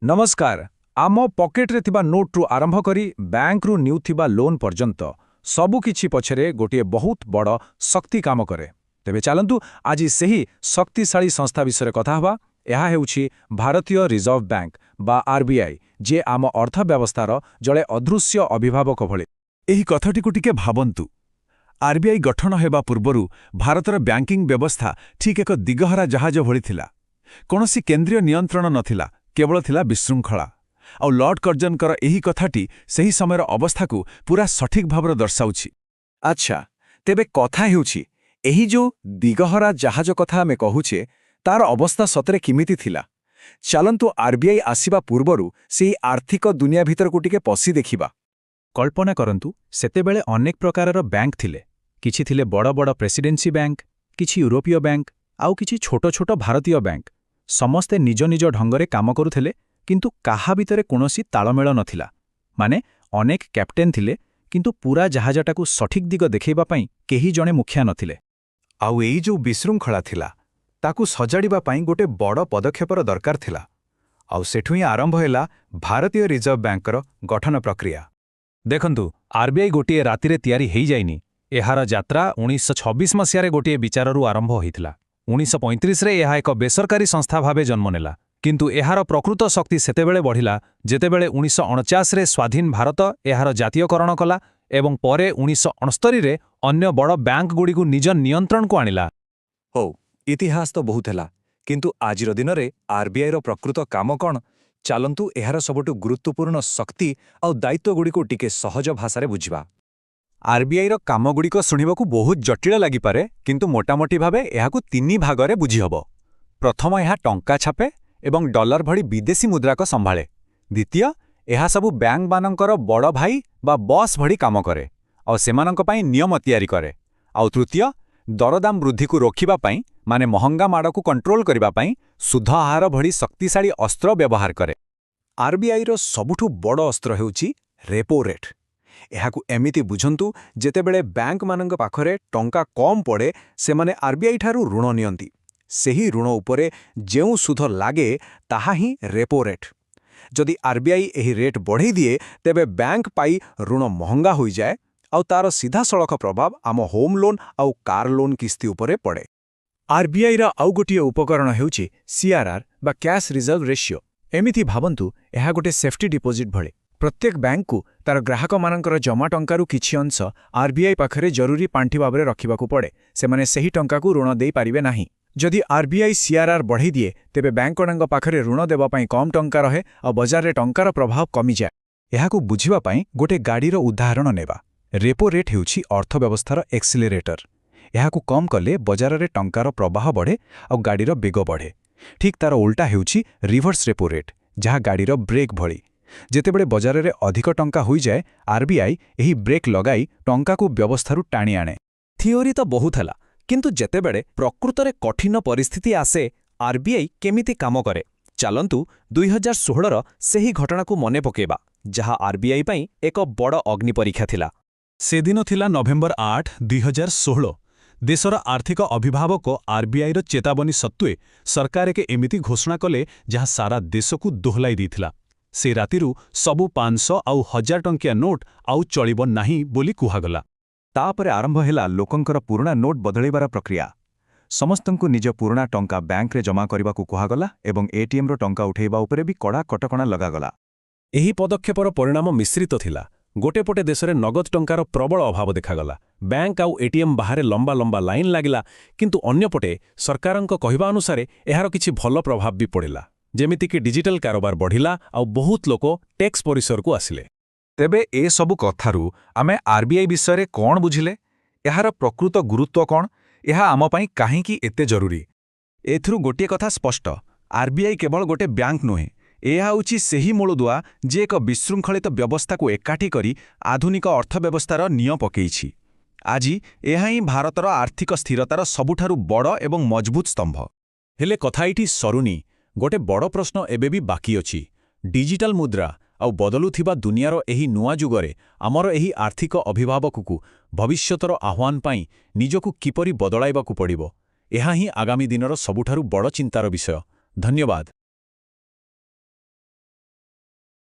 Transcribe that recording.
नमस्कार आम पकेट्रे थिबा नोट्रु आरंभ करी बैंकरु निउथिबा लोन पर्यंत सबुकिछि पछरे गोटे बहुत बड़ शक्ति काम करे। तेबे चलंतु आज सेही शक्तिशाली संस्था विषय कथा हवा। यह हेउछि भारतीय रिजर्व बैंक बा आरबीआई, जे आम अर्थव्यवस्थार जड़े अदृश्य अभिभावक भଳି। ଏହି କଥାଟିକୁ ଟିକେ ଭାବନ୍ତୁ। ଆରବିଆଇ ଗଠନ ହେବା ପୂର୍ବରୁ ଭାରତର ବ୍ୟାଙ୍କିଂ ବ୍ୟବସ୍ଥା ଠିକ୍ ଏକ ଦିଗହରା ଜାହାଜ ଭଳି ଥିଲା। କୌଣସି କେନ୍ଦ୍ରୀୟ ନିୟନ୍ତ୍ରଣ ନଥିଲା, କେବଳ ଥିଲା ବିଶୃଙ୍ଖଳା। ଆଉ ଲର୍ଡ କର୍ଜନଙ୍କର ଏହି କଥାଟି ସେହି ସମୟର ଅବସ୍ଥାକୁ ପୁରା ସଠିକ୍ ଭାବରେ ଦର୍ଶାଉଛି। ଆଚ୍ଛା, ତେବେ କଥା ହେଉଛି ଏହି ଯେଉଁ ଦିଗହରା ଜାହାଜ କଥା ଆମେ କହୁଛେ, ତାର ଅବସ୍ଥା ସତରେ କେମିତି ଥିଲା? ଚାଲନ୍ତୁ ଆରବିଆଇ ଆସିବା ପୂର୍ବରୁ ସେହି ଆର୍ଥିକ ଦୁନିଆ ଭିତରକୁ ଟିକେ ପଶି ଦେଖିବା। कल्पना करंतु सेतेबेले अनेक प्रकारर बैंक थिले। किछि थिले बड़ बड़ प्रेसिडेंसी बैंक, किछि यूरोपीय बैंक, आउ किछि छोट छोट भारतीय बैंक। समस्ते निज निज ढंगरे काम करुथिले, किंतु काहा भितरे कोनोसी ताळमेळ नथिला। माने अनेक कैप्टेन थिले, किंतु पूरा जहाजटाकू सठिक दिग देखैबा पई केही जणे मुखिया नथिले। ଆଉ ଏଇ ଯେଉଁ ବିଶୃଙ୍ଖଳା ଥିଲା, ତାକୁ ସଜାଡ଼ିବା ପାଇଁ ଗୋଟେ ବଡ଼ ପଦକ୍ଷେପର ଦରକାର ଥିଲା। ଆଉ ସେଠୁ ହିଁ ଆରମ୍ଭ ହେଲା ଭାରତୀୟ ରିଜର୍ଭ ବ୍ୟାଙ୍କର ଗଠନ ପ୍ରକ୍ରିୟା। देखंतु आरबीआई गोटे रातिरे तैयारी हेई जाइनी। एहार यात्रा 1926 मसीहारे गोटे विचाररू आरंभ होइथिला। 1935 रे एहा एक बेसरकारी संस्था भावे जन्म नेला, किंतु एहार प्रकृत शक्ति सेतेबेले बढ़िला जेतेबेले 1949 रे स्वाधीन भारत एहार जातीयकरण कला एवं परे 1969 रे अन्य बड़ बैंक गुड़िकु निज नियंत्रण को आनिला। हो, इतिहास तो बहुत है, किंतु आजिर दिन में आरबीआई रो प्रकृत काम कौन? चालंतु एहार सबुठु गुरुत्वपूर्ण शक्ति और दायित्वगुड़िक टिके सहज भाषा बुझा। आरबीआई रो कामगुड़िक शुणवाकू बहुत जटिल लागिपारे, किंतु मोटामोटी भावे एहाकू तीन भागरे बुझीहब। प्रथम एहा टंका छापे एवं डॉलर भली विदेशी मुद्राक संभाळे। द्वितीय, एहा सबु बैंक मानकर बड़ भाई बा बॉस भली काम करे और सेमानक पई नियम तैयारी करे। और तृतीय, दरदाम वृद्धि को रोकिबा पई माने महंगा माड़ को कंट्रोल करिबा पई सुध आहार भली शक्तिशाली अस्त्र व्यवहार करे। आरबीआई रो सबुठु बड़ अस्त्र हेउची रेपो रेट। एहाकू एमिति बुझंतु, जेतेबेले बैंक मानंग पाखरे टंका कम पड़े, सेमाने आरबीआई ठारू ऋण नियंती। सेही ऋण उपरे जेउ सुध लागे ताहा ही रेपो रेट। जदि आरबीआई एही रेट बढ़ई दिए, तेबे बैंक पाई ऋण महंगा होई जाए और तार सीधा सड़क प्रभाव आम होम लोन आउ कार लोन किस्ती उपरे पड़े। आरबीआई रा आउ गोटिए उपकरण हेउची सीआरआर बा कैश रिजर्व रेशियो। एमिति भावंतु, एहा गोटे सेफ्टी डिपोजिट भले। प्रत्येक बैंक को तार ग्राहक मानकर जमा टंकारु किछि अंश आरबीआई पाखरे जरूरी पांठी भाबरे रखिबाकू पड़े। सेमाने सेही टंका को ऋण देई पारिबे नाही। जदि आरबीआई सीआरआर बढ़ई दिए, तेबे बैंकरंग पाखरे ऋण देबा पई कम टंका रहे और बजार रे टंकार प्रभाव कमी जाए। एहाकू बुझिबा पई गोटे गाड़ीर उदाहरण नेबा। रेपो रेट हेउछि अर्थव्यवस्थार एक्सिलरेटर। एहाकू कम कले बजार रे टंकार प्रवाह बढ़े और गाड़ीर बेग बढ़े। ठीक तार उल्टा हेउछि रिवर्स रेपो रेट, जहाँ गाड़ीर ब्रेक भली। जेतेबेले बजार रे अधिक टंका होई जाए, आरबीआई एही ब्रेक लगाई टंका को व्यवस्थारू टाणी आणे। थियोरी तो बहुत है, किंतु जेतेबेले प्रकृत रे कठिन परिस्थिति आसे, आरबीआई केमिति काम करे? चलंतु 2016 रो सेही घटना को मने पकेबा, जहाँ आरबीआई पई एक बड़ अग्नि परीक्षा थिला। सेदिन थिला नवेम्बर 8, 2016। देशर आर्थिक अभिभावक आरबीआई रो चेतावनी सत्वे सरकार के एमिति घोषणा कले जहाँ सारा देश को दोहलाई देथिला। से रातिरु सबु 500 आउ 1000 टंकिया नोट आउ चलिब नाही बोली कुहागला। तापरे आरंभ हेला लोकंकर पुराना नोट बदलैबार प्रक्रिया। समस्तंकु निज पुराना टंका बैंक रे जमा करबाकू कुहागला एवं एटीएम रो टंका उठेबा उपरे भी कड़ा कटकणा लगागला। एही पदक्षेपर परिणाम मिश्रित थिला। गोटे पटे देश में नगद टंकार प्रबल अभाव देखागला। बैंक आउ एटीएम बाहर लंबा लंबा लाइन लागिला, किंतु अन्यपटे सरकारंक कहिबा अनुसारे एहार किछि भल प्रभाव भी पड़िला। जेमिति कि डिजिटल कारोबार बढ़िला आउ बहुत लोक टैक्स परिसर को आसिले। तेबे ए सबु कथारू आमे आरबीआई विषय रे कोन बुझिले? एहार प्रकृत गुरुत्व कोन? एहा आम पई काहेकि एते जरूरी? एथुरु गोटे कथा स्पष्ट, आरबीआई केवल गोटे बैंक नुहे। यह होची सेही मूलदुआ जे एक विशृंखलित व्यवस्था को एकाठी करी आधुनिक अर्थव्यवस्थार नियम पकेइछि। आज यह ही भारतर आर्थिक स्थिरतार सबुठारु बड़ एवं मजबूत स्तंभ। हेले कथाइटी सरुनी। गोटे बड़ प्रश्न एबे भी बाकी अछि। डिजिटल मुद्रा आउ बदलुथिबा दुनियार एही नुआ जुगरे आमर एही आर्थिक अभिभावककू भविष्यतर आह्वान पाई निजकू किपरि बदलाइबाकू पड़िबो। एहा ही आगामी दिनर सबुठारु बड़ चिंतार विषय। धन्यवाद।